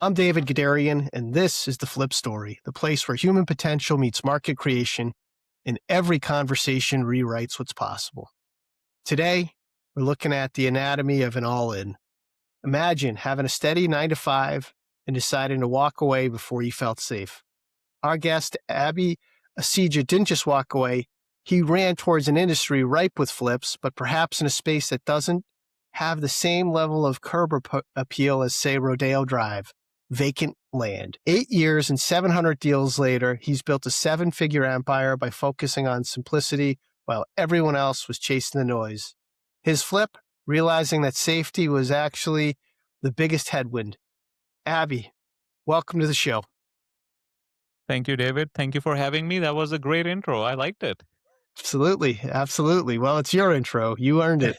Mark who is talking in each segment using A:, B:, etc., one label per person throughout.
A: I'm David Gadarian, and this is The Flip Story, the place where human potential meets market creation, and every conversation rewrites what's possible. Today, we're looking at the anatomy of an all-in. Imagine having a steady 9 to 5 and deciding to walk away before you felt safe. Our guest, Abi Asija, didn't just walk away. He ran towards an industry ripe with flips, but perhaps in a space that doesn't have the same level of curb appeal as, say, Rodeo Drive. Vacant land. 8 years and 700 deals later, he's built a 7-figure empire by focusing on simplicity while everyone else was chasing the noise. His flip, realizing that safety was actually the biggest headwind. Abi, welcome to the show.
B: Thank you, David. Thank you for having me. That was a great intro. I liked it.
A: Absolutely. Well, it's your intro. You earned it.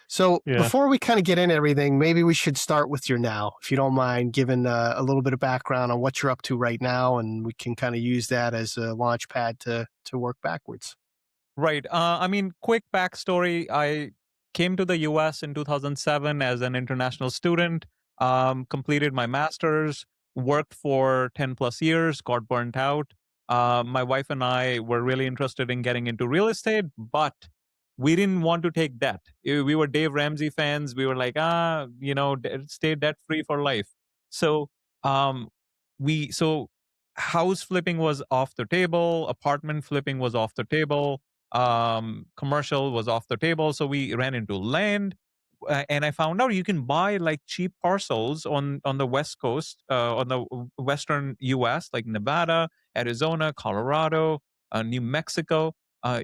A: So
B: Yeah.
A: before we kind of get into everything, maybe we should start with your now, if you don't mind, giving a little bit of background on what you're up to right now, and we can kind of use that as a launch pad to work backwards.
B: Right. Quick backstory. I came to the US in 2007 as an international student, completed my master's, worked for 10 plus years, got burnt out. My wife and I were really interested in getting into real estate, but we didn't want to take debt. We were Dave Ramsey fans. We were like, stay debt free for life. So, um, so house flipping was off the table, apartment flipping was off the table, commercial was off the table. So we ran into land, and I found out you can buy like cheap parcels on the West Coast, on the Western US, like Nevada, Arizona, Colorado, New Mexico.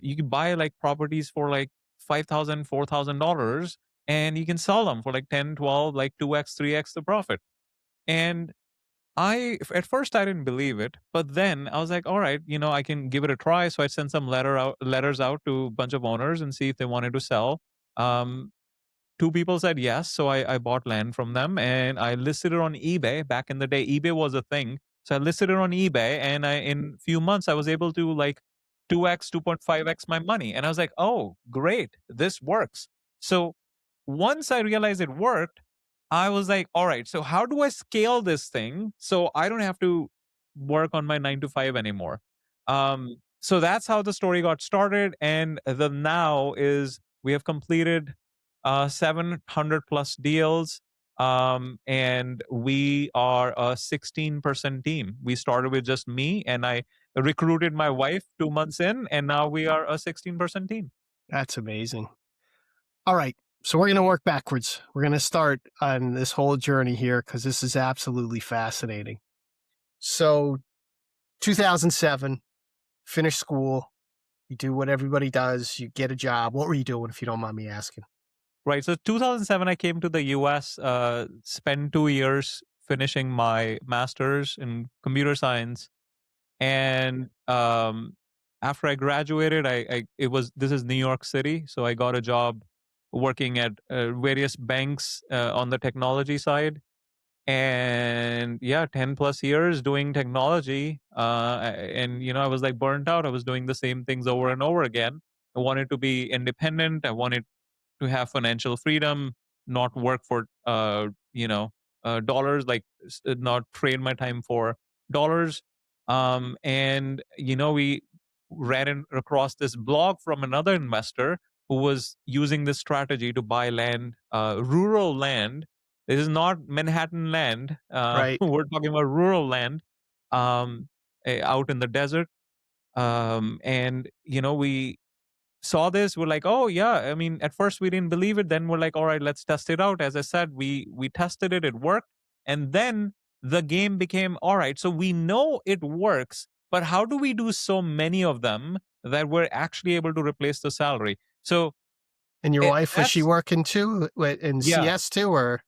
B: You can buy like properties for like $5,000, $4,000, and you can sell them for like 10, 12, like 2x, 3x the profit. And at first I didn't believe it, but then I was like, all right, I can give it a try. So I sent some letters out to a bunch of owners and see if they wanted to sell. Um, Two people said yes, so I bought land from them and I listed it on eBay. Back in the day, eBay was a thing. So I listed it on eBay, and in a few months I was able to like 2x, 2.5x my money. And I was like, oh, great, this works. So once I realized it worked, I was like, all right, so how do I scale this thing so I don't have to work on my 9 to 5 anymore? So that's how the story got started. And the now is we have completed 700 plus deals. And we are a 16% team. We started with just me, and I recruited my wife 2 months in, and now we are a 16% team.
A: That's amazing. All right. So we're going to work backwards. We're going to start on this whole journey here because this is absolutely fascinating. So 2007, finish school, you do what everybody does, you get a job. What were you doing, if you don't mind me asking?
B: Right. So 2007, I came to the US, spent 2 years finishing my master's in computer science. And after I graduated, this is New York City. So I got a job working at various banks on the technology side. And yeah, 10 plus years doing technology. And I was like burnt out. I was doing the same things over and over again. I wanted to be independent. I wanted to have financial freedom, not work for dollars, like not trade my time for dollars. And we across this blog from another investor who was using this strategy to buy land, rural land. This is not Manhattan land.
A: Right.
B: We're talking about rural land, out in the desert. And we saw this, we're like, oh yeah, I mean, at first we didn't believe it, then we're like, all right, let's test it out. As I said, we tested it, it worked. And then the game became, all right, so we know it works, but how do we do so many of them that we're actually able to replace the salary? So
A: And your wife, was she
B: that's,
A: working too in
B: yeah.
A: CS too, or?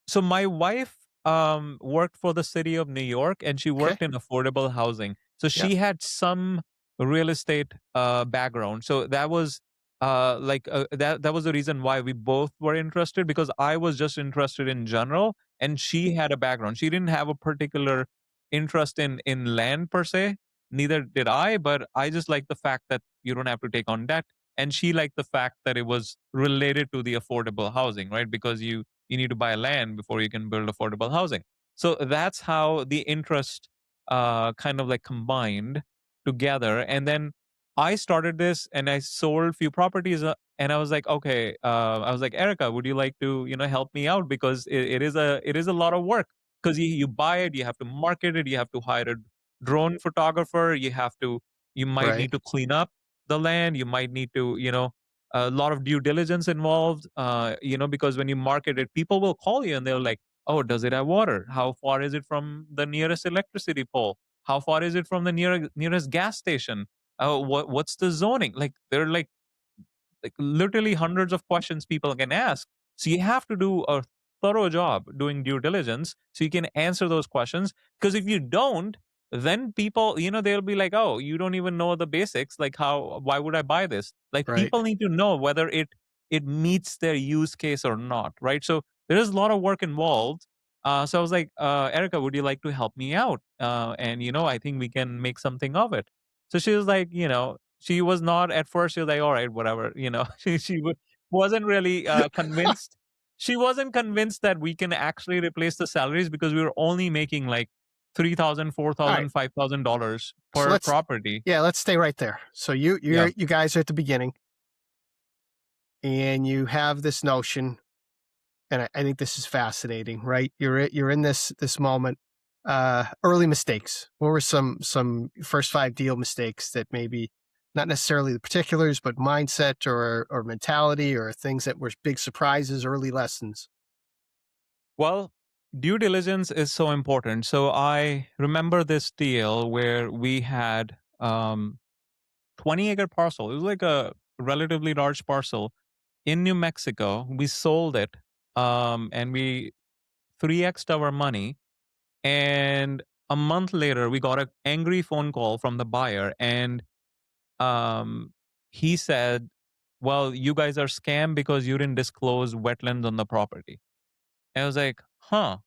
B: So my wife worked for the city of New York, and she
A: Okay.
B: worked in affordable housing. So
A: Yeah.
B: she had some real estate background. So that was that was the reason why we both were interested, because I was just interested in general, and she had a background. She didn't have a particular interest in land per se. Neither did I, but I just like the fact that you don't have to take on debt. And she liked the fact that it was related to the affordable housing, right? Because you need to buy land before you can build affordable housing. So that's how the interest kind of like combined together. And then I started this and I sold few properties, and I was like, okay, I was like, Erica, would you like to, help me out? Because it is a lot of work, because you buy it, you have to market it, you have to hire a drone photographer, you might
A: Right.
B: need to clean up the land, you might need to, a lot of due diligence involved, because when you market it, people will call you and they're like, oh, does it have water? How far is it from the nearest electricity pole? How far is it from the nearest gas station? Oh, what's the zoning? Like, they're like literally hundreds of questions people can ask. So you have to do a thorough job doing due diligence so you can answer those questions. Because if you don't, then people, they'll be like, oh, you don't even know the basics. Like, why would I buy this? Like,
A: Right.
B: people need to know whether it meets their use case or not, right? So there is a lot of work involved. So I was like, Erica, would you like to help me out? And I think we can make something of it. So she was like, she was not at first. She was like, "All right, whatever." Wasn't really convinced. She wasn't convinced that we can actually replace the salaries, because we were only making like 3,000, four
A: All right.
B: thousand, $5,000
A: So
B: per property.
A: let's stay right there. So
B: Yeah.
A: you guys are at the beginning, and you have this notion, and I think this is fascinating, right? You're in this moment. Early mistakes. What were some first five deal mistakes that maybe not necessarily the particulars, but mindset or mentality or things that were big surprises, early lessons?
B: Well, due diligence is so important. So I remember this deal where we had 20-acre parcel. It was like a relatively large parcel in New Mexico. We sold it, and we 3x'd our money. And a month later, we got an angry phone call from the buyer, and um, he said, "Well, you guys are scammed because you didn't disclose wetlands on the property." And I was like, "Huh?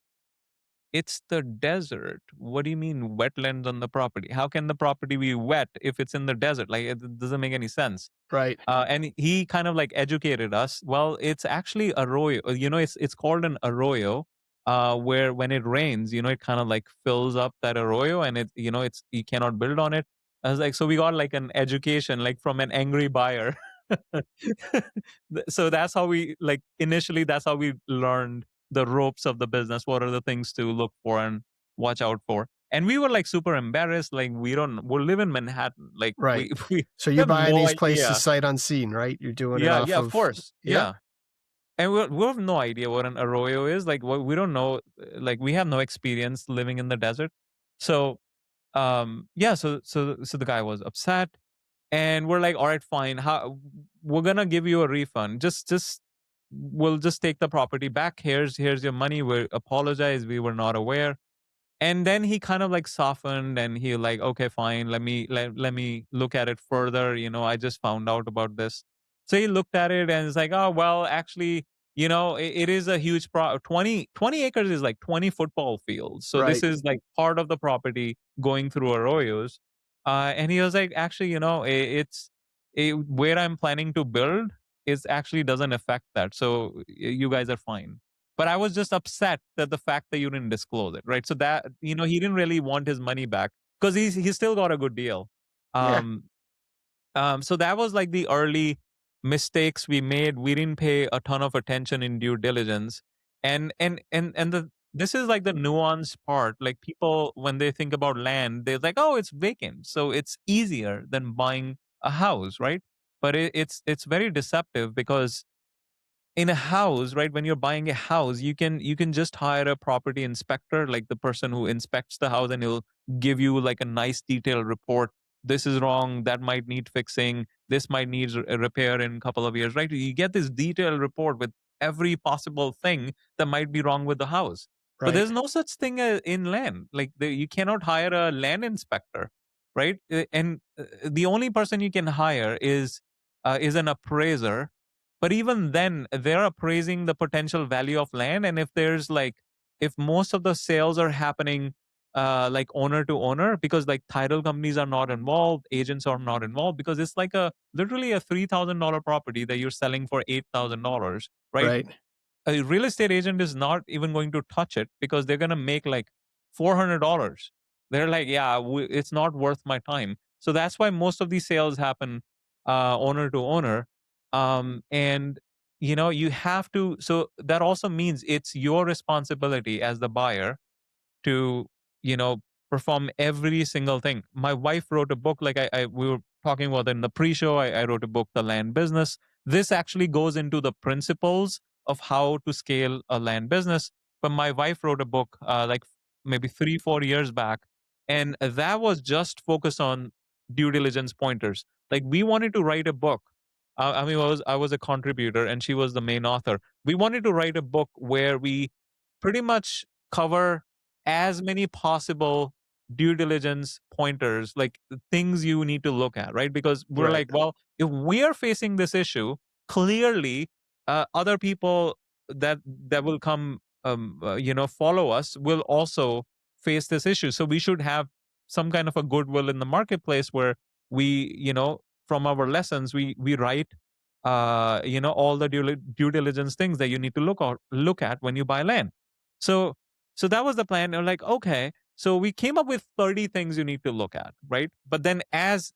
B: It's the desert. What do you mean wetlands on the property? How can the property be wet if it's in the desert? Like, it doesn't make any sense."
A: Right.
B: And he kind of like educated us. Well, it's actually arroyo. It's called an arroyo, where when it rains, it kind of like fills up that arroyo, and it's you cannot build on it. I was like, so we got like an education, like from an angry buyer. So that's how we like initially. That's how we learned the ropes of the business. What are the things to look for and watch out for? And we were like super embarrassed. Like, we live in Manhattan. Like,
A: Right.
B: we
A: So you're
B: have
A: buying
B: no
A: these places
B: idea.
A: sight unseen, right? You're doing it
B: Yeah,
A: off
B: yeah, of
A: of
B: course.
A: yeah.
B: Yeah. And we have no idea what an arroyo is. Like, we don't know, like, we have no experience living in the desert. So, yeah, so the guy was upset, and we're like, "All right, fine. How we're gonna give you a refund. Just we'll just take the property back. Here's your money. We apologize. We were not aware." And then he kind of like softened, and he like, okay, fine, let me look at it further. I just found out about this. So he looked at it and it's like, oh, well, actually, it is a huge 20 acres is like 20 football fields. So this
A: Right.
B: is like part of the property going through arroyos. And he was like, actually, where I'm planning to build is actually doesn't affect that. So you guys are fine. But I was just upset that the fact that you didn't disclose it, right? So that, he didn't really want his money back, because he still got a good deal.
A: Yeah.
B: Um, so that was like the early mistakes we made. We didn't pay a ton of attention in due diligence, and this is like the nuanced part. Like, people, when they think about land, they're like, oh, it's vacant, so it's easier than buying a house, right? But it's very deceptive, because in a house, right, when you're buying a house, you can just hire a property inspector, like the person who inspects the house, and he'll give you like a nice detailed report. This is wrong, that might need fixing, this might need a repair in a couple of years, right? You get this detailed report with every possible thing that might be wrong with the house. But
A: Right.
B: there's no such thing in land. Like, you cannot hire a land inspector, right? And the only person you can hire is an appraiser. But even then, they're appraising the potential value of land. And if most of the sales are happening like owner to owner, because like title companies are not involved, agents are not involved, because it's like literally a $3,000 property that you're selling for $8,000, right?
A: Right.
B: a real estate agent is not even going to touch it because they're going to make like $400. They're like, yeah, it's not worth my time. So that's why most of these sales happen owner to owner. And you have to. So that also means it's your responsibility as the buyer to you know perform every single thing. My wife wrote a book, like I we were talking about in the pre-show. I wrote a book, The Land Business. This actually goes into the principles of how to scale a land business. But my wife wrote a book like maybe 3-4 years back, and that was just focused on due diligence pointers. Like, we wanted to write a book. I mean, I was a contributor and she was the main author. We wanted to write a book where we pretty much cover as many possible due diligence pointers, like the things you need to look at, right? Because we're
A: Right.
B: like, well, if we are facing this issue, clearly other people that will come, follow us will also face this issue. So we should have some kind of a goodwill in the marketplace where we, from our lessons, we write, all the due diligence things that you need to look at when you buy land. So so that was the plan. And like, okay, so we came up with 30 things you need to look at, right? But then as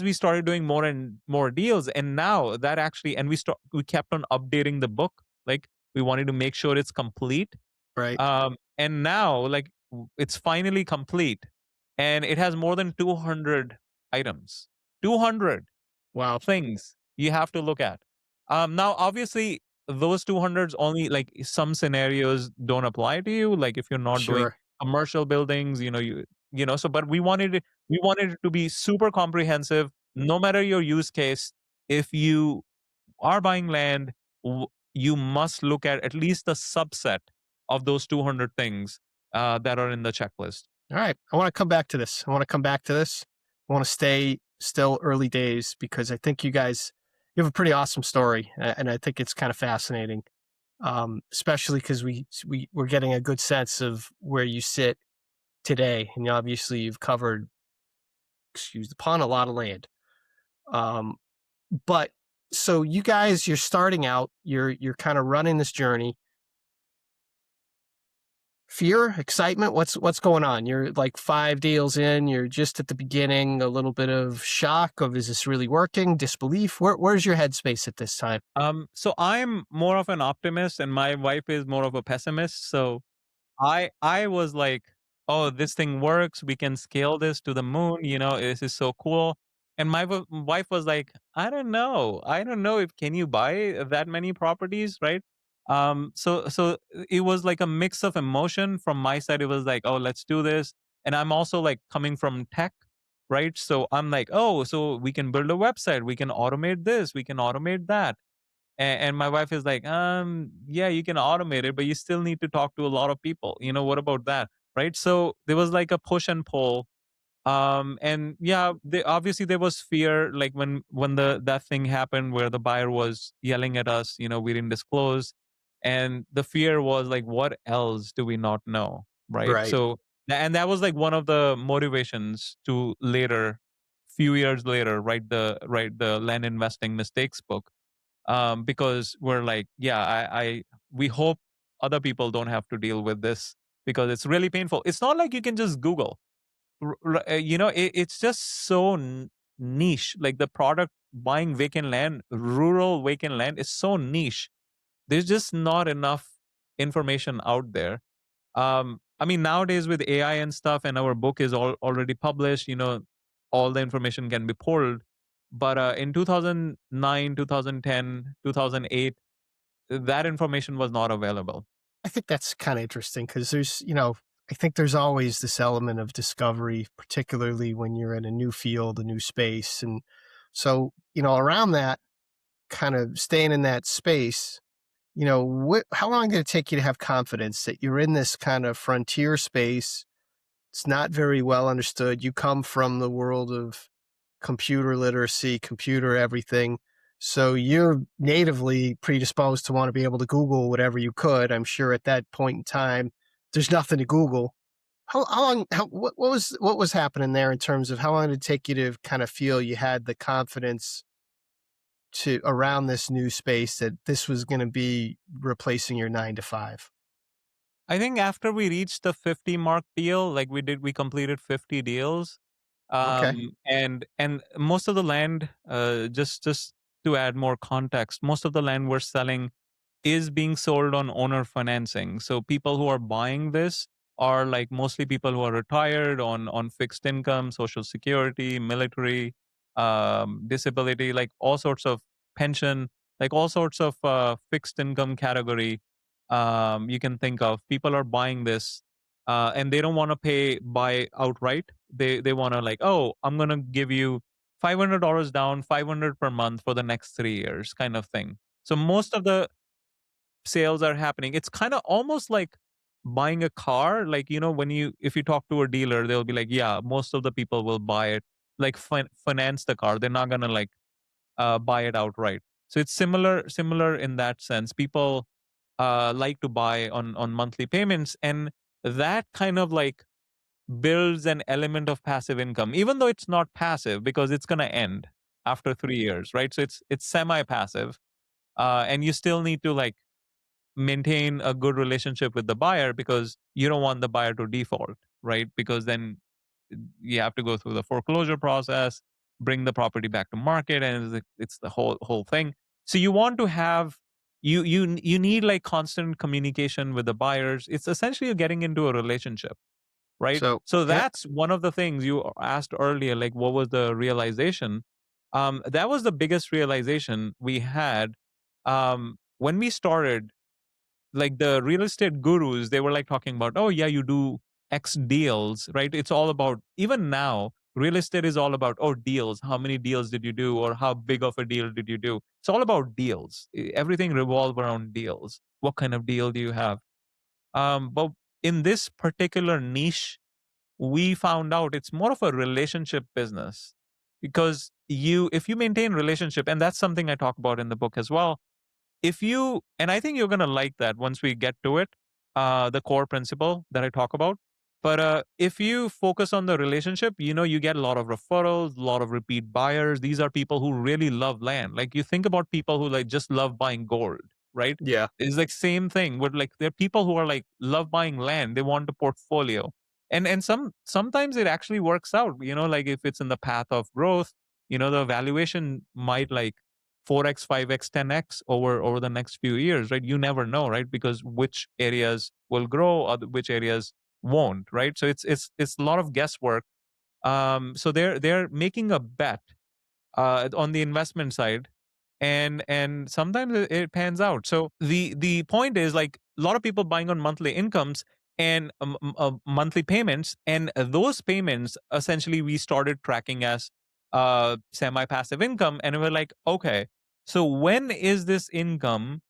B: we started doing more and more deals, and now that actually, and we kept on updating the book. Like, we wanted to make sure it's complete.
A: Right.
B: And now, like, it's finally complete, and it has more than 200 items. 200
A: Wow.
B: things you have to look at. Now, obviously, those 200s only, like, some scenarios don't apply to you. Like, if you're not doing
A: Sure.
B: commercial buildings, so, but we wanted it to be super comprehensive, no matter your use case. If you are buying land, you must look at least a subset of those 200 things that are in the checklist.
A: All right. I want to come back to this. I want to come back to this. I want to stay still early days because I think you have a pretty awesome story, and I think it's kind of fascinating, especially because we're getting a good sense of where you sit today, and obviously you've covered, excuse the pun, a lot of land. Um, but so you guys, you're starting out, you're kind of running this journey. Fear, excitement, what's going on? You're like 5 deals in, you're just at the beginning, a little bit of shock of, is this really working? Disbelief. Where's your headspace at this time?
B: So I'm more of an optimist, and my wife is more of a pessimist. So I was like, "Oh, this thing works. We can scale this to the moon. This is so cool." And my wife was like, "I don't know. I don't know if can you buy that many properties, right?" So it was like a mix of emotion from my side. It was like, "Oh, let's do this." And I'm also like coming from tech, right? So I'm like, "Oh, so we can build a website. We can automate this. We can automate that." And my wife is like, yeah, you can automate it, but you still need to talk to a lot of people. What about that? Right. So there was like a push and pull. And yeah, obviously there was fear, like when that thing happened where the buyer was yelling at us, we didn't disclose. And the fear was like, what else do we not know? Right.
A: Right.
B: So, and that was like one of the motivations to later, few years later, write the Land Investing Mistakes book, because we're like, yeah, we hope other people don't have to deal with this because it's really painful. It's not like you can just Google. It's just so niche. Like, the product, buying vacant land, rural vacant land, is so niche. There's just not enough information out there. I mean, nowadays with AI and stuff, and our book is already published, all the information can be pulled. But in 2009, 2010, 2008, that information was not available.
A: I think that's kind of interesting because I think there's always this element of discovery, particularly when you're in a new field, a new space. And so, around that, kind of staying in that space, how long did it take you to have confidence that you're in this kind of frontier space? It's not very well understood. You come from the world of computer literacy, computer everything. So you're natively predisposed to want to be able to Google whatever you could. I'm sure at that point in time, there's nothing to Google. How long, what was happening there in terms of how long did it take you to kind of feel you had the confidence to around this new space that this was going to be replacing your 9 to 5?
B: I think after we reached the 50 mark deal, like we completed 50 deals.
A: Okay.
B: And most of the land, just to add more context, most of the land we're selling is being sold on owner financing. So people who are buying this are like mostly people who are retired on fixed income, social security, military, disability, like all sorts of pension, like all sorts of fixed income category you can think of. People are buying this and they don't want to buy outright. They want to like, oh, I'm gonna give you $500 down, 500 per month for the next 3 years, kind of thing. So most of the sales are happening. It's kind of almost like buying a car. Like, when if you talk to a dealer, they'll be like, yeah, most of the people will buy it, like finance the car. They're not gonna like buy it outright. So it's similar in that sense. People like to buy on monthly payments, and that kind of like builds an element of passive income, even though it's not passive because it's gonna end after 3 years, right? So it's semi passive, and you still need to like maintain a good relationship with the buyer because you don't want the buyer to default, right? Because then you have to go through the foreclosure process, bring the property back to market, and it's the whole thing. So you want to have you need like constant communication with the buyers. It's essentially getting into a relationship, right?
A: So,
B: So
A: yeah.
B: that's one of the things you asked earlier, like what was the realization? That was the biggest realization we had when we started. Like the real estate gurus, they were like talking about, oh yeah, you do X deals, right? It's all about, even now, real estate is all about, oh, deals. How many deals did you do, or how big of a deal did you do? It's all about deals. Everything revolves around deals. What kind of deal do you have? But in this particular niche, we found out it's more of a relationship business, because if you maintain relationship, and that's something I talk about in the book as well. If you And I think you're going to like that once we get to it, the core principle that I talk about. But if you focus on the relationship, you get a lot of referrals, a lot of repeat buyers. These are people who really love land. Like, you think about people who like just love buying gold, right?
A: Yeah.
B: It's like same thing with, like, there are people who are like love buying land. They want a portfolio. And sometimes it actually works out, like if it's in the path of growth, the valuation might like 4x, 5x, 10x over the next few years, right? You never know, right? Because which areas will grow, or which areas won't, right? So it's a lot of guesswork. So they're making a bet on the investment side, and sometimes it pans out. So the point is, like, a lot of people buying on monthly incomes and monthly payments, and those payments essentially we started tracking as semi passive income, and we're like, okay, so when is this income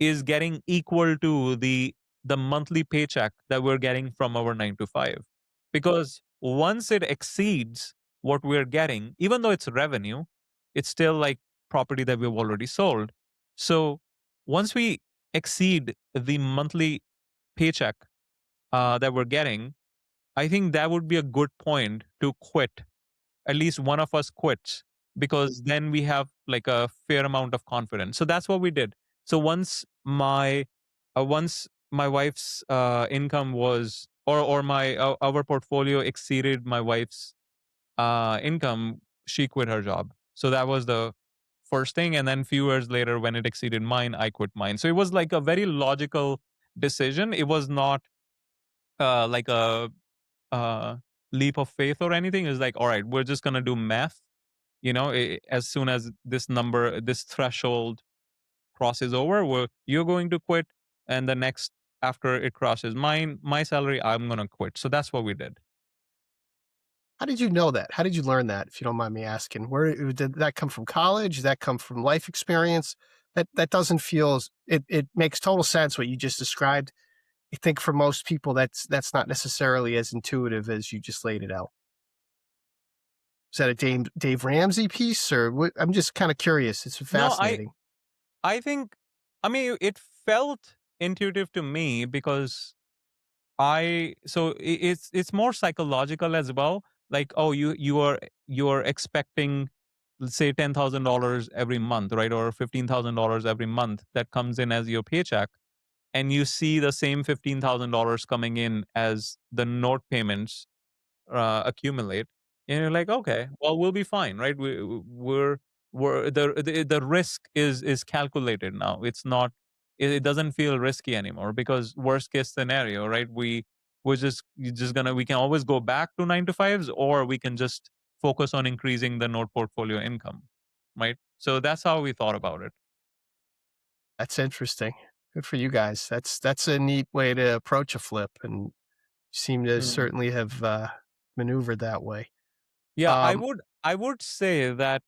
B: is getting equal to the monthly paycheck that we're getting from our 9 to 5? Because once it exceeds what we're getting, even though it's revenue, it's still like property that we've already sold. So once we exceed the monthly paycheck that we're getting, I think that would be a good point to quit. At least one of us quits, because then we have like a fair amount of confidence. So that's what we did. So once my wife's income was, or my our portfolio exceeded my wife's income, she quit her job. So that was the first thing, and then few years later, when it exceeded mine, I quit mine. So it was like a very logical decision. It was not like a uh, leap of faith or anything. Is like, all right, we're just gonna do math. As soon as this threshold crosses over, you're going to quit, and the next after it crosses my salary, I'm gonna quit. So that's what we did.
A: How did you know that? How did you learn that, if you don't mind me asking? Where did that come from? College? Did that come from life experience? That doesn't feel it makes total sense what you just described. I think for most people that's not necessarily as intuitive as you just laid it out. Is that a Dave Ramsey piece, or what? I'm just kind of curious. It's
B: No, I
A: fascinating.
B: I think, I mean, it felt intuitive to me because it's more psychological as well. Like, oh, you are expecting let's say $10,000 every month, right? Or $15,000 every month that comes in as your paycheck, and you see the same $15,000 coming in as the note payments accumulate, and you're like, okay, well, we'll be fine, right? We're the risk is calculated now. It's not. It doesn't feel risky anymore because worst case scenario, right? You're just gonna we can always go back to 9 to 5s, or we can just focus on increasing the note portfolio income, right? So that's how we thought about it.
A: That's interesting. Good for you guys. That's a neat way to approach a flip, and seem to
B: Mm.
A: certainly have maneuvered that way.
B: Yeah,
A: Um,
B: I would say that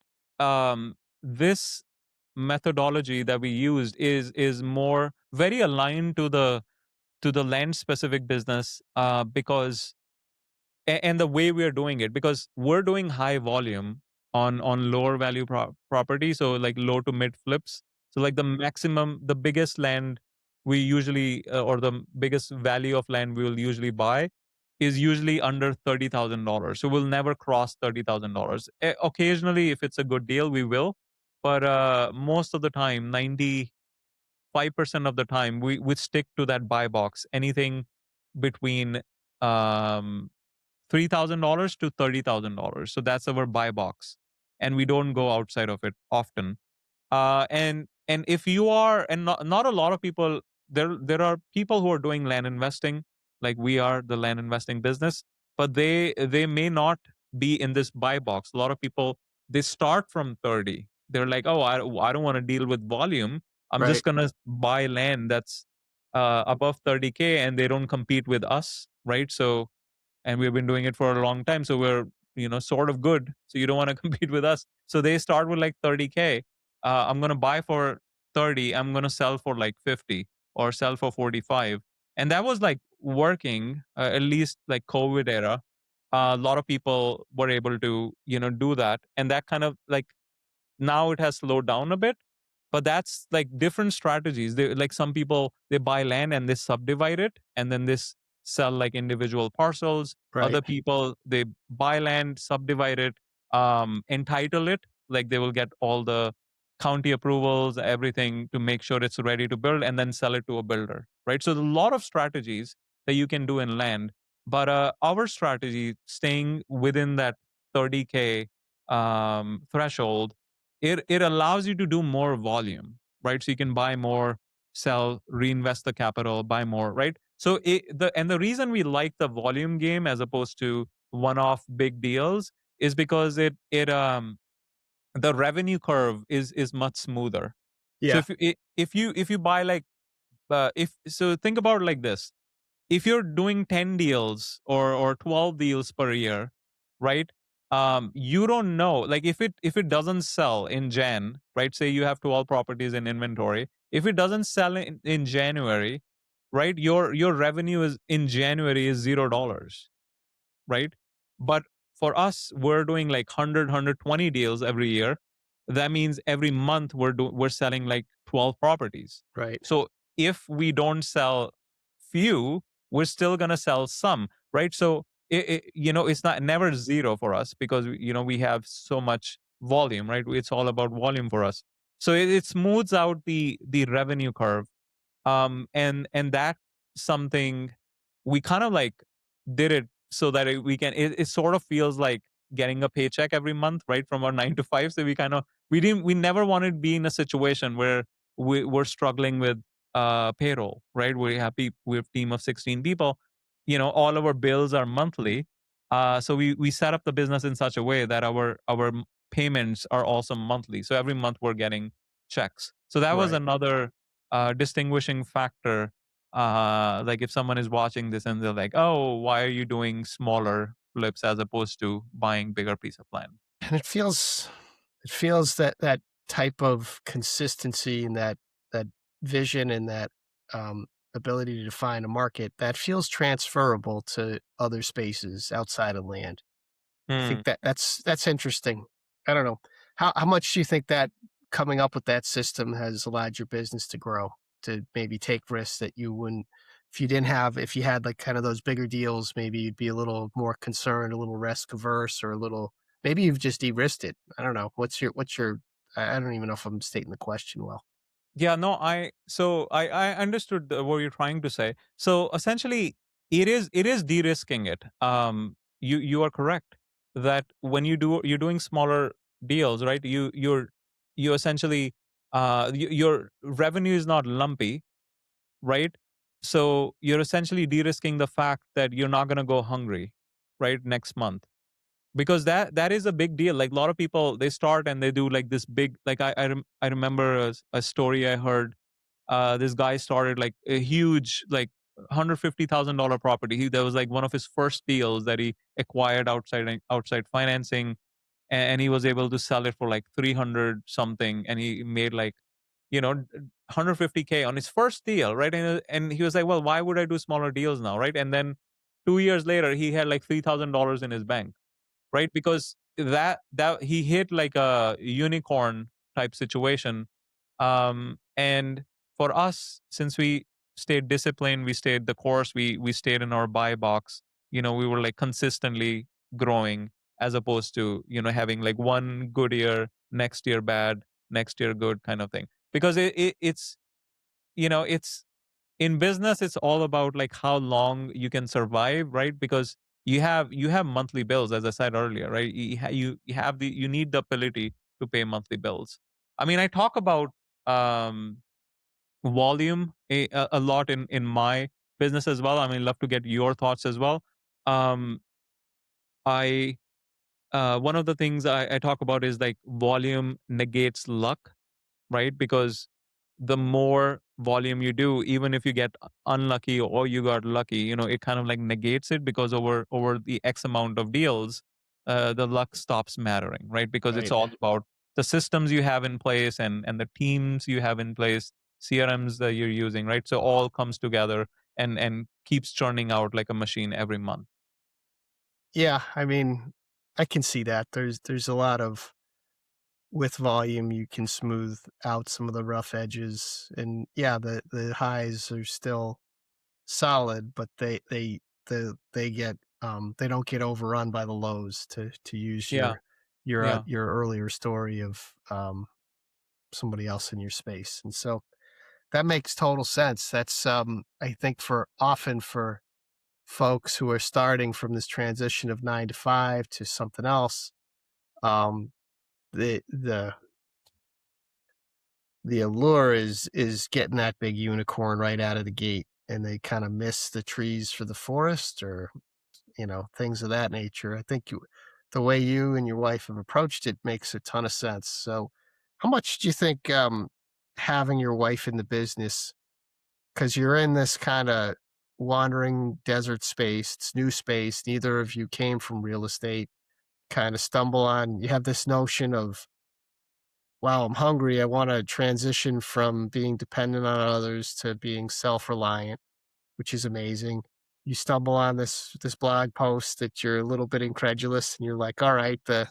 B: this methodology that we used is more very aligned to the land specific business because and the way we are doing it, because we're doing high volume on lower value property, so like low to mid flips. So like the maximum, the biggest land we usually or the biggest value of land we will usually buy is usually under $30,000. So we'll never cross $30,000. Occasionally, if it's a good deal, we will, but most of the time, 95% of the time, we stick to that buy box. Anything between um $3,000 to $30,000. So that's our buy box, and we don't go outside of it often. And if you are, and not a lot of people, there are people who are doing land investing, like we are the land investing business, but they may not be in this buy box. A lot of people, they start from 30. They're like, oh, I don't want to deal with volume. I'm
A: right.
B: just gonna buy land that's above 30K, and they don't compete with us, right? So and we've been doing it for a long time, so we're sort of good, so you don't want to compete with us. So they start with like 30K. I'm going to buy for 30, I'm going to sell for like 50 or sell for 45. And that was like working, at least like COVID era. A lot of people were able to do that, and that kind of like now it has slowed down a bit, but that's like different strategies. They, like some people, they buy land and they subdivide it and then this sell like individual parcels.
A: Right.
B: Other people, they buy land, subdivide it, entitle it, like they will get all the county approvals, everything to make sure it's ready to build, and then sell it to a builder, right? So there's a lot of strategies that you can do in land, but our strategy, staying within that 30K threshold, it allows you to do more volume, right? So you can buy more, sell, reinvest the capital, buy more, right? So the reason we like the volume game as opposed to one-off big deals is because it the revenue curve is much smoother. So
A: Yeah.
B: if you buy like if so think about it like this: if you're doing 10 deals or 12 deals per year, right? You don't know, like if it doesn't sell in Jan, right? Say you have 12 properties in inventory. If it doesn't sell in January, right? Your revenue is in January is $0, right? But for us, we're doing like 100, deals every year. That means every month we're selling like 12 properties.
A: Right.
B: So if we don't sell few, we're still gonna sell some, right? So it's not never zero for us because we have so much volume, right? It's all about volume for us. So it smooths out the revenue curve, and that's something we kind of like did it so that we can it sort of feels like getting a paycheck every month, right, from our 9 to 5. So we never wanted to be in a situation where we're struggling with payroll, right? We're a team of 16 people. All our bills are monthly. So we set up the business in such a way that our payments are also monthly, so every month we're getting checks. So that was
A: Right.
B: another distinguishing factor. Like if someone is watching this and they're like, "Oh, why are you doing smaller flips as opposed to buying bigger piece of land?"
A: And it feels that that type of consistency and that vision and that ability to define a market that feels transferable to other spaces outside of land. I
B: Hmm.
A: think that's interesting. I don't know. How much do you think that coming up with that system has allowed your business to grow, to maybe take risks that you wouldn't if you had like kind of those bigger deals, maybe you'd be a little more concerned, a little risk averse, or a little maybe you've just de-risked it. I don't know. What's your I don't even know if I'm stating the question well.
B: Yeah, no, I understood what you're trying to say. So essentially, it is de-risking it. You are correct that when you're doing smaller deals, right? You essentially your revenue is not lumpy, right? So you're essentially de-risking the fact that you're not going to go hungry, right, next month, because that is a big deal. Like a lot of people, they start and they do like this big, like I remember a story I heard. This guy started like a huge, like $150,000 property. That was like one of his first deals that he acquired outside financing, and he was able to sell it for like 300 something, and he made like, 150K on his first deal, right? And he was like, well, why would I do smaller deals now, right? And then 2 years later, he had like $3,000 in his bank, right? Because that he hit like a unicorn type situation. And for us, since we stayed disciplined, we stayed the course, we stayed in our buy box, we were like consistently growing, as opposed to, having like one good year, next year bad, next year good kind of thing. Because it's in business, it's all about like how long you can survive, right? Because you have monthly bills, as I said earlier, right? You need the ability to pay monthly bills. I mean, I talk about um volume a lot in my business as well. I mean, love to get your thoughts as well. um I One of the things I talk about is like volume negates luck, right? Because the more volume you do, even if you get unlucky or you got lucky, it kind of like negates it, because over the X amount of deals, the luck stops mattering, right? Because it's
A: Right.
B: all about the systems you have in place, and the teams you have in place, CRMs that you're using, right? So all comes together and keeps churning out like a machine every month.
A: Yeah, I mean, I can see that. There's a lot of with volume, you can smooth out some of the rough edges, and yeah, the highs are still solid, but they get they don't get overrun by the lows. To use
B: Yeah, yeah.
A: your earlier story of somebody else in your space, and so that makes total sense. That's I think for often for folks who are starting from this transition of 9 to 5 to something else, um, the the the allure is getting that big unicorn right out of the gate, and they kind of miss the trees for the forest, or things of that nature. I think the way you and your wife have approached it makes a ton of sense. So, how much do you think having your wife in the business, because you're in this kind of wandering desert space, it's new space, neither of you came from real estate, kind of stumble on, you have this notion of, wow, I'm hungry. I want to transition from being dependent on others to being self-reliant, which is amazing. You stumble on this blog post that you're a little bit incredulous, and you're like, all right, the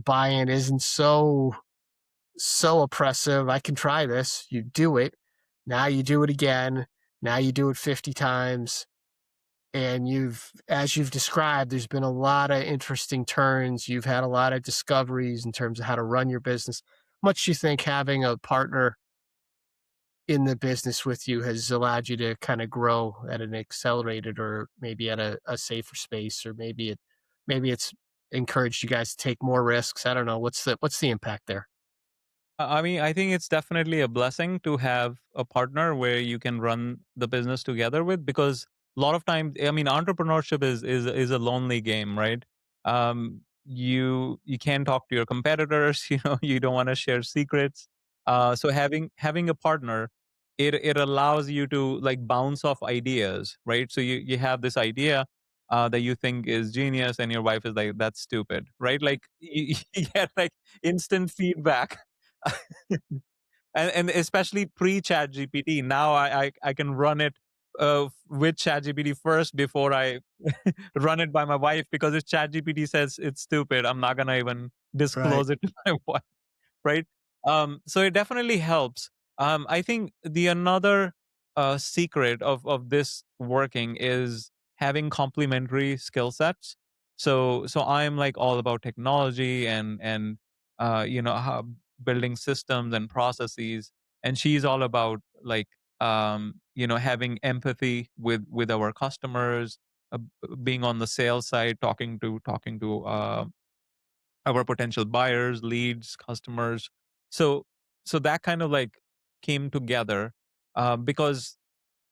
A: buy-in isn't so oppressive. I can try this. You do it. Now you do it again. Now you do it 50 times. And as you've described, there's been a lot of interesting turns. You've had a lot of discoveries in terms of how to run your business. Much do you think having a partner in the business with you has allowed you to kind of grow at an accelerated, or maybe at a safer space, or maybe it's encouraged you guys to take more risks? I don't know. What's the impact there?
B: I mean, I think it's definitely a blessing to have a partner where you can run the business together with, because a lot of times, I mean, entrepreneurship is a lonely game, right? You can't talk to your competitors, you don't want to share secrets. So having a partner, it allows you to like bounce off ideas, right? So you have this idea that you think is genius, and your wife is like, that's stupid, right? Like you get like instant feedback. And especially pre chat gpt, now I can run it with chat gpt first before I run it by my wife, because if chat gpt says it's stupid, I'm not gonna even
A: Right.
B: disclose it to my wife, right? So it definitely helps. I think the another secret of this working is having complementary skill sets. So I'm like all about technology and how building systems and processes, and she's all about like having empathy with our customers, being on the sales side, talking to our potential buyers, leads, customers. So so that kind of like came together, because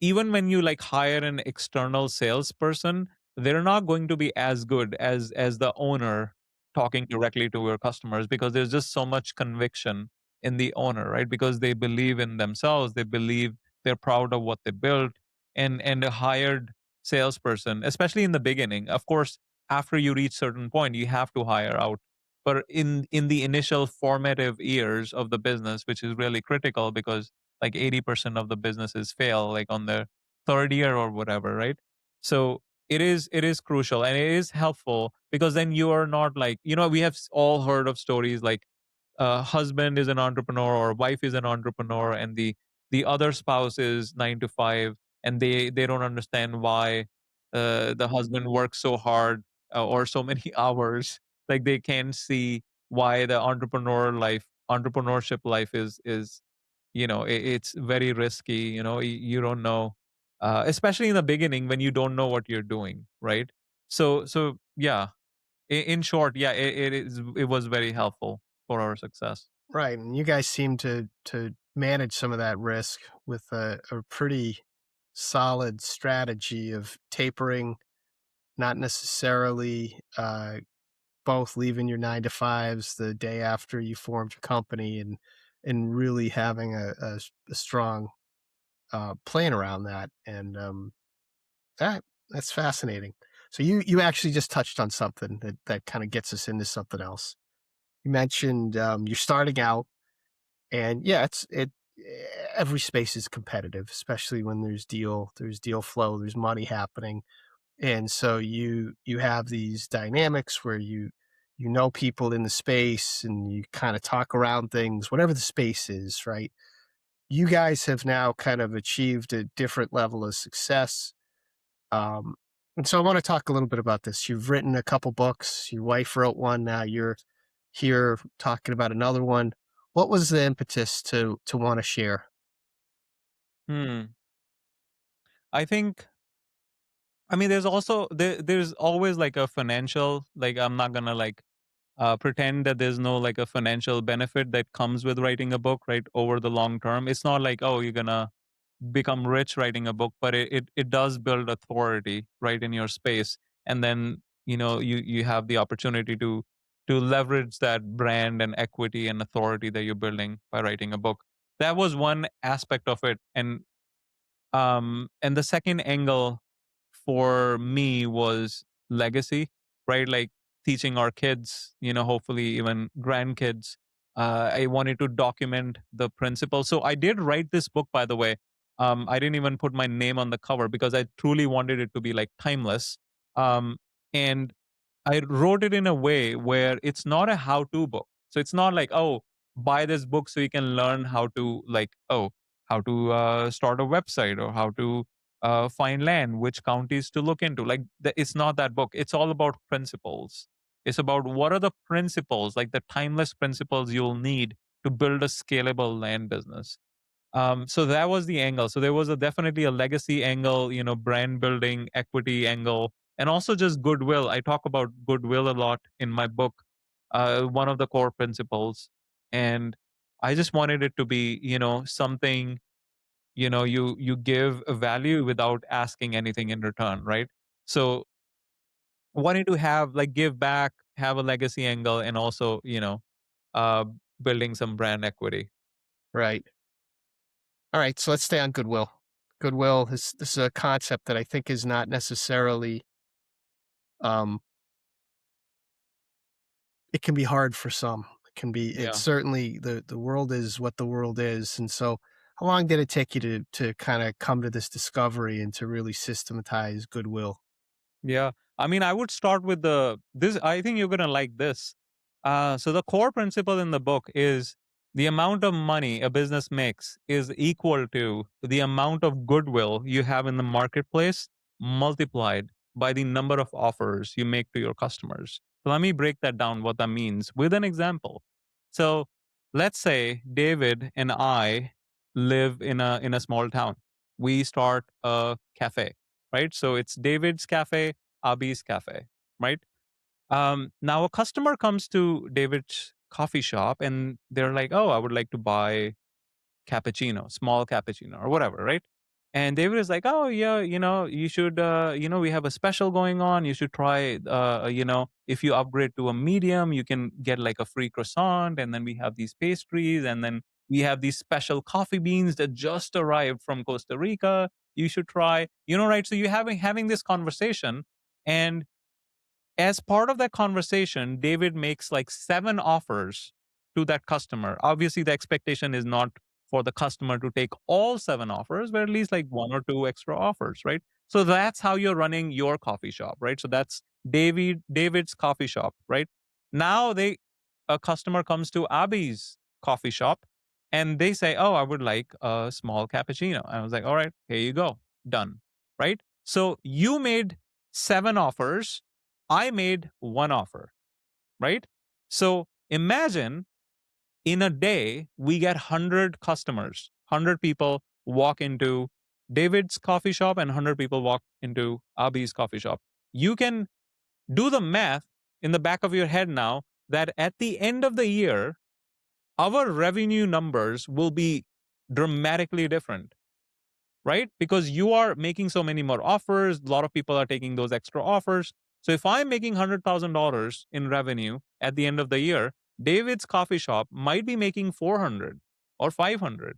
B: even when you like hire an external salesperson, they're not going to be as good as the owner talking directly to your customers, because there's just so much conviction in the owner, right? Because they believe in themselves, they believe, they're proud of what they built. And a hired salesperson, especially in the beginning, of course, after you reach certain point, you have to hire out. But in the initial formative years of the business, which is really critical, because like 80% of the businesses fail like on their third year or whatever, right? So it is crucial, and it is helpful, because then you are not like, we have all heard of stories like husband is an entrepreneur or wife is an entrepreneur, and the other spouse is 9 to 5, and they don't understand why the husband works so hard, or so many hours. Like they can't see why the entrepreneurship life is it's very risky. You don't know, especially in the beginning when you don't know what you're doing, right? So yeah, in short, yeah, it was very helpful for our success.
A: Right, and you guys seem to manage some of that risk with a pretty solid strategy of tapering, not necessarily both leaving your 9 to 5s the day after you formed your company, and really having a strong plan around that. And that's fascinating. So you actually just touched on something that kind of gets us into something else. You mentioned you're starting out. And yeah, every space is competitive, especially when there's deal flow, there's money happening. And so you have these dynamics where you know people in the space and you kind of talk around things, whatever the space is, right? You guys have now kind of achieved a different level of success. Um, and so I want to talk a little bit about this. You've written a couple books, your wife wrote one, now you're here talking about another one. What was the impetus to want to share?
B: Hmm. I think, I mean, there's always like a financial, like I'm not gonna like pretend that there's no like a financial benefit that comes with writing a book, right? Over the long term, it's not like, oh, you're gonna become rich writing a book, but it does build authority right in your space. And then you have the opportunity to leverage that brand and equity and authority that you're building by writing a book. That was one aspect of it. And the second angle for me was legacy, right? Like teaching our kids, hopefully even grandkids. I wanted to document the principle. So I did write this book, by the way. I didn't even put my name on the cover because I truly wanted it to be like timeless. And I wrote it in a way where it's not a how-to book. So it's not like, oh, buy this book so you can learn how to like, oh, how to start a website, or how to find land, which counties to look into. Like it's not that book. It's all about principles. It's about what are the principles, like the timeless principles you'll need to build a scalable land business. So that was the angle. So there was definitely a legacy angle, brand building, equity angle, and also just goodwill. I talk about goodwill a lot in my book, one of the core principles. And I just wanted it to be, something, you give a value without asking anything in return, right? So wanting to have like give back, have a legacy angle, and also, uh, building some brand equity.
A: Right. All right, so let's stay on goodwill. Goodwill is this is a concept that I think is not necessarily um it can be hard for some. It's
B: Yeah.
A: certainly the world is what the world is. And so how long did it take you to kind of come to this discovery and to really systematize goodwill?
B: Yeah. I mean, I would start with this. I think you're going to like this. So, the core principle in the book is the amount of money a business makes is equal to the amount of goodwill you have in the marketplace multiplied. by the number of offers you make to your customers. So let me break that down, what that means with an example. So let's say David and I live in a small town. We start a cafe, right? So it's David's cafe, Abi's cafe, right? Now a customer comes to David's coffee shop and they're like, "Oh, I would like to buy cappuccino, small cappuccino or whatever, right?" And David is like, "Oh yeah, you should, we have a special going on. You should try, if you upgrade to a medium, you can get like a free croissant, and then we have these pastries, and then we have these special coffee beans that just arrived from Costa Rica. You should try, right?" So you're having this conversation, and as part of that conversation, David makes like 7 offers to that customer. Obviously, the expectation is not for the customer to take all 7 offers, but at least like 1 or 2 extra offers, right? So that's how you're running your coffee shop, right? So that's David's coffee shop, right? Now a customer comes to Abi's coffee shop and they say, "Oh, I would like a small cappuccino." I was like, "All right, here you go. Done." Right? So you made 7 offers, I made 1 offer, right? So imagine in a day, we get 100 customers, 100 people walk into David's coffee shop and 100 people walk into Abi's coffee shop. You can do the math in the back of your head now that at the end of the year, our revenue numbers will be dramatically different, right? Because you are making so many more offers. A lot of people are taking those extra offers. So if I'm making $100,000 in revenue at the end of the year, David's coffee shop might be making 400 or 500,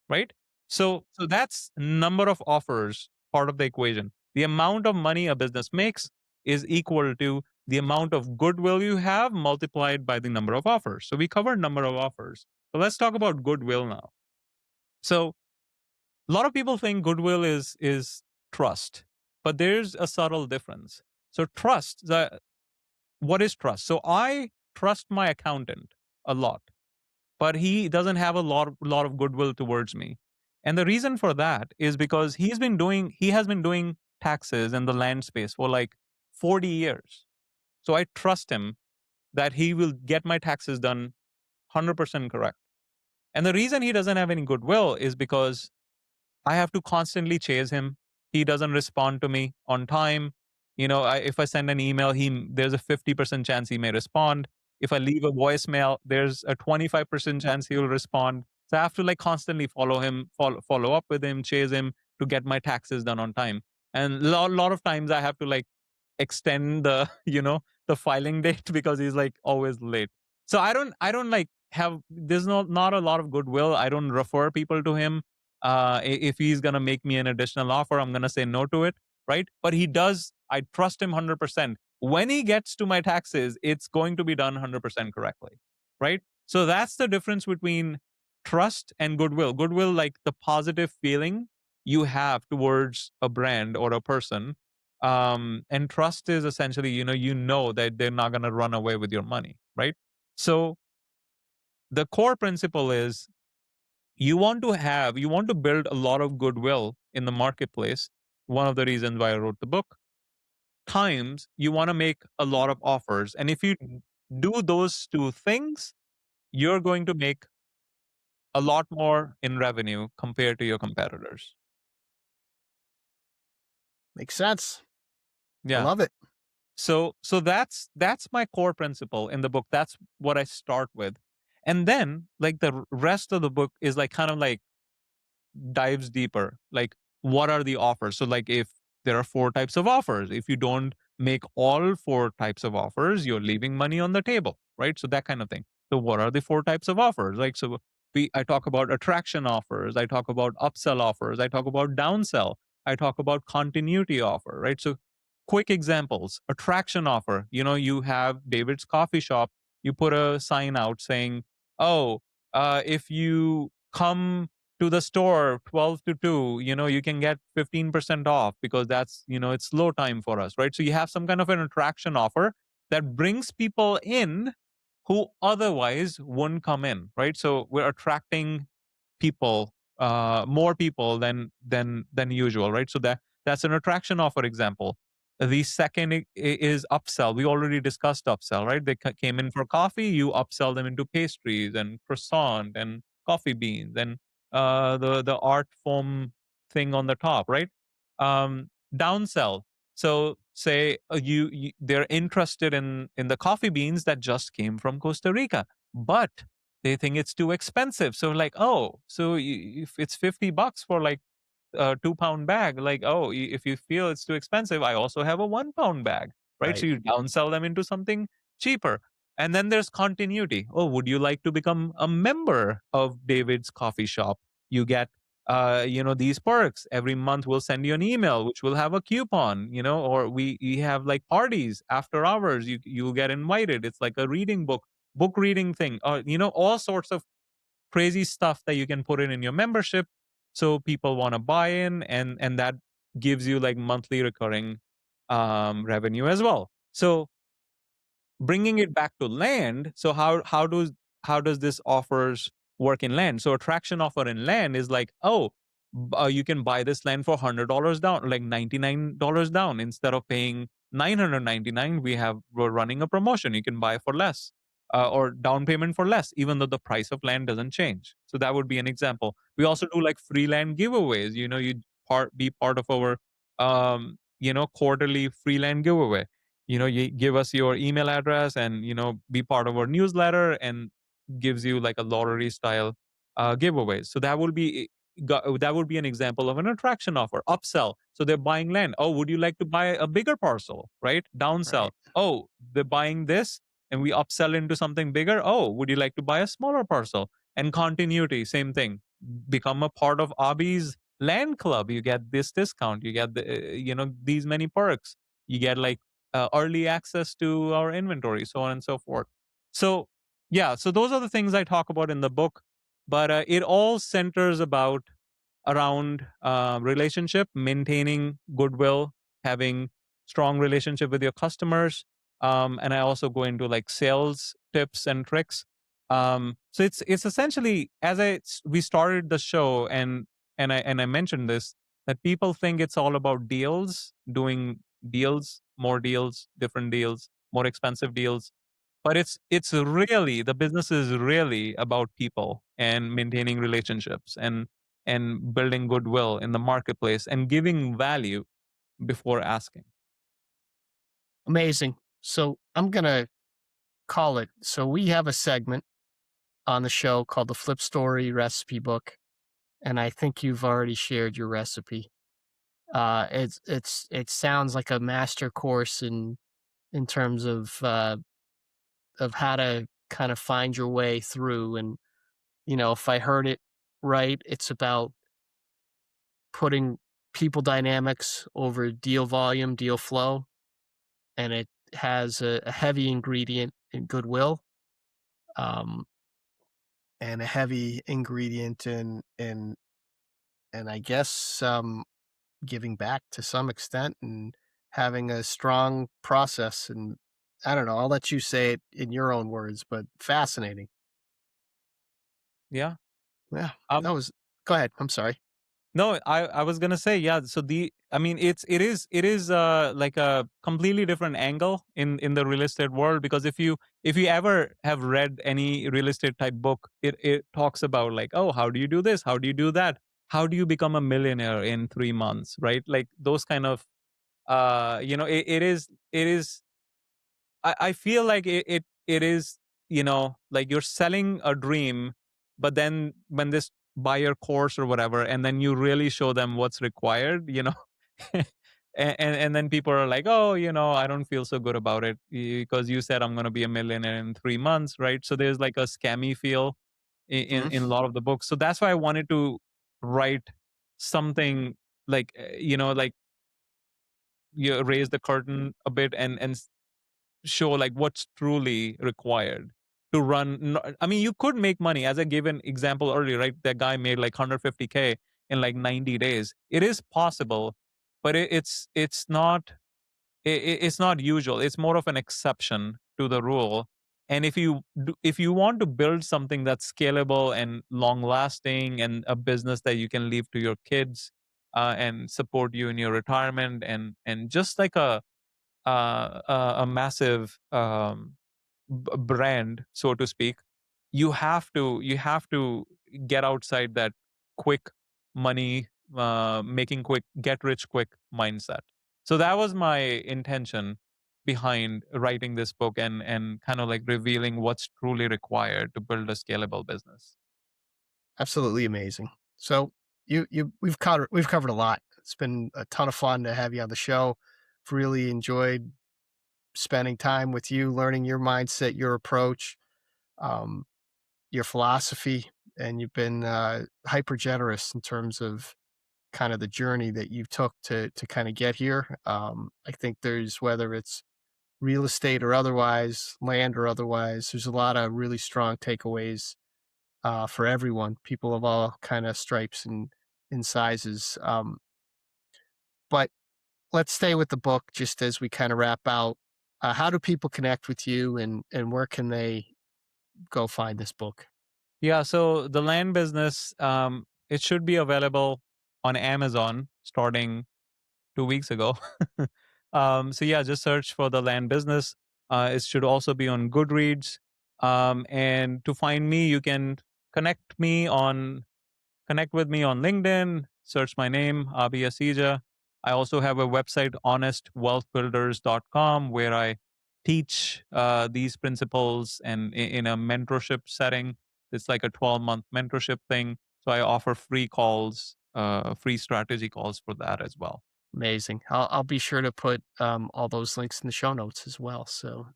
B: right? So that's number of offers part of the equation. The amount of money a business makes is equal to the amount of goodwill you have multiplied by the number of offers. So we covered number of offers. So let's talk about goodwill now. So a lot of people think goodwill is trust, but there's a subtle difference. So what is trust? So I trust my accountant a lot, but he doesn't have a lot of goodwill towards me. And the reason for that is because he has been doing taxes in the land space for like 40 years. So I trust him that he will get my taxes done 100% correct. And the reason he doesn't have any goodwill is because I have to constantly chase him. He doesn't respond to me on time. If I send an email, there's a 50% chance he may respond. If I leave a voicemail, there's a 25% chance he will respond. So I have to like constantly follow up with him, chase him to get my taxes done on time. And lot of times I have to like extend the the filing date because he's like always late. So I don't like have there's not a lot of goodwill. I don't refer people to him. If he's gonna make me an additional offer, I'm gonna say no to it, right? But he does. I trust him 100%. When he gets to my taxes, it's going to be done 100% correctly, right? So that's the difference between trust and goodwill. Goodwill, like the positive feeling you have towards a brand or a person, and trust is essentially, you know that they're not going to run away with your money, right? So the core principle is you want to build a lot of goodwill in the marketplace. One of the reasons why I wrote the book. Times you want to make a lot of offers, and if you do those 2 things, you're going to make a lot more in revenue compared to your competitors.
A: Makes sense. I
B: Yeah.
A: love it.
B: So that's my core principle in the book. That's what I start with. And then like the rest of the book is like kind of like dives deeper. Like, what are the offers? So, like, if there are 4 types of offers, if you don't make all 4 types of offers, you're leaving money on the table, right? So, that kind of thing. So, what are the 4 types of offers? Like, so I talk about attraction offers, I talk about upsell offers, I talk about downsell, I talk about continuity offer, right? So, quick examples attraction offer, you have David's coffee shop, you put a sign out saying, oh, if you come to the store 12 to 2, you can get 15% off because that's, it's low time for us, right? So you have some kind of an attraction offer that brings people in who otherwise wouldn't come in, right? So we're attracting people, more people than usual, right? So that's an attraction offer example. The second is upsell. We already discussed upsell, right? They came in for coffee, you upsell them into pastries and croissant and coffee beans and the art foam thing on the top, right? Downsell. So say they're interested in the coffee beans that just came from Costa Rica, but they think it's too expensive. So like, oh, so if it's $50 for like a 2 pound bag, like, oh, if you feel it's too expensive, I also have a 1 pound bag, right? So
A: Right.
B: you downsell them into something cheaper. And then there's continuity. Oh, would you like to become a member of David's coffee shop? You get these perks every month. We'll send you an email which will have a coupon, or we have like parties after hours. You'll get invited. It's like a reading book reading thing, or all sorts of crazy stuff that you can put in your membership, so people want to buy in, and that gives you like monthly recurring revenue as well. So bringing it back to land, so how does this offers work in land? So attraction offer in land is like, oh, you can buy this land for $100 down, like $99 down, instead of paying 999. We're running a promotion, you can buy for less, or down payment for less, even though the price of land doesn't change. So that would be an example. We also do like free land giveaways. You be part of our quarterly free land giveaway. You give us your email address, and be part of our newsletter, and gives you like a lottery style giveaways. So that would be an example of an attraction offer. Upsell, so they're buying land. Oh, would you like to buy a bigger parcel, right? Downsell,
A: Right.
B: oh, they're buying this and we upsell into something bigger. Oh, would you like to buy a smaller parcel? And continuity, same thing. Become a part of Abi's land club, you get this discount, you get these many perks, you get like early access to our inventory, so on and so forth. So, yeah, so those are the things I talk about in the book, but it all centers around relationship, maintaining goodwill, having strong relationship with your customers, and I also go into like sales tips and tricks. So it's essentially, we started the show, and I mentioned this, that people think it's all about deals, doing deals, more deals, different deals, more expensive deals. But it's really, the business is really about people and maintaining relationships, and building goodwill in the marketplace and giving value before asking.
A: Amazing. So I'm going to call it. So we have a segment on the show called the Flip Story Recipe Book. And I think you've already shared your recipe. It sounds like a master course in terms of how to kind of find your way through. And if I heard it right, it's about putting people dynamics over deal volume, deal flow, and it has a heavy ingredient in goodwill, um, and a heavy ingredient in I guess giving back to some extent and having a strong process. And I don't know, I'll let you say it in your own words, but fascinating.
B: Yeah.
A: Yeah,
B: Um,
A: that was. Go ahead. I'm sorry.
B: no, I was gonna say, yeah. So I mean, it is like a completely different angle in the real estate world, because if you ever have read any real estate type book, it talks about like, oh, how do you do this? How do you do that? How do you become a millionaire in 3 months? Right? Like those kind of it is. I feel like it is, like you're selling a dream, but then when this buy your course or whatever, and then you really show them what's required, and then people are like, oh, I don't feel so good about it because you said I'm going to be a millionaire in 3 months, right? So there's like a scammy feel in a
A: Mhm.
B: lot of the books. So that's why I wanted to write something like, like you raise the curtain a bit, and show like what's truly required to run. I mean, you could make money, as I gave an example earlier, right? That guy made like 150K in like 90 days. It is possible, but it's not usual. It's more of an exception to the rule. And if you want to build something that's scalable and long lasting, and a business that you can leave to your kids, and support you in your retirement, and just like a massive brand, so to speak. You have to get outside that quick money, making quick, get rich quick mindset. So that was my intention behind writing this book, and kind of like revealing what's truly required to build a scalable business.
A: Absolutely amazing. So we've covered a lot. It's been a ton of fun to have you on the show. I've really enjoyed spending time with you, learning your mindset, your approach, um, your philosophy, and you've been hyper generous in terms of kind of the journey that you took to kind of get here. I think there's, whether it's real estate or otherwise, land or otherwise, there's a lot of really strong takeaways for everyone, people of all kind of stripes and sizes. But let's stay with the book just as we kind of wrap out. How do people connect with you, and where can they go find this book?
B: Yeah, so the land business, it should be available on Amazon starting 2 weeks ago. So yeah, just search for the land business. It should also be on Goodreads. And to find me, you can connect me on connect with me on LinkedIn. Search my name, Abi Asija. I also have a website, honestwealthbuilders.com, where I teach these principles, and in a mentorship setting. It's like a 12-month mentorship thing. So I offer free calls, free strategy calls for that as well.
A: Amazing. I'll be sure to put all those links in the show notes as well. So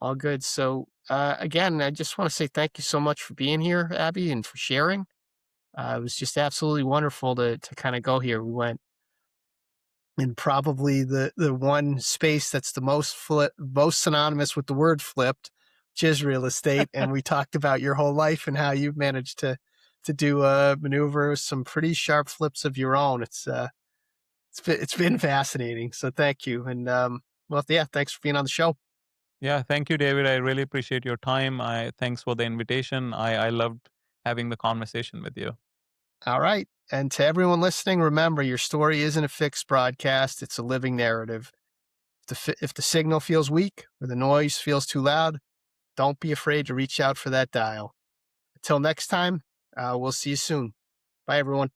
A: all good. So again, I just want to say thank you so much for being here, Abby, and for sharing. It was just absolutely wonderful to kind of go here. We went in probably the one space that's the most synonymous with the word flipped, which is real estate. And we talked about your whole life and how you've managed to do a maneuver, some pretty sharp flips of your own. It's been fascinating. So thank you. And well, yeah, thanks for being on the show.
B: Yeah, thank you, David. I really appreciate your time. I Thanks for the invitation. I loved having the conversation with you.
A: All right. And to everyone listening, remember, your story isn't a fixed broadcast, it's a living narrative. If the signal feels weak or the noise feels too loud, don't be afraid to reach out for that dial. Until next time, we'll see you soon. Bye, everyone.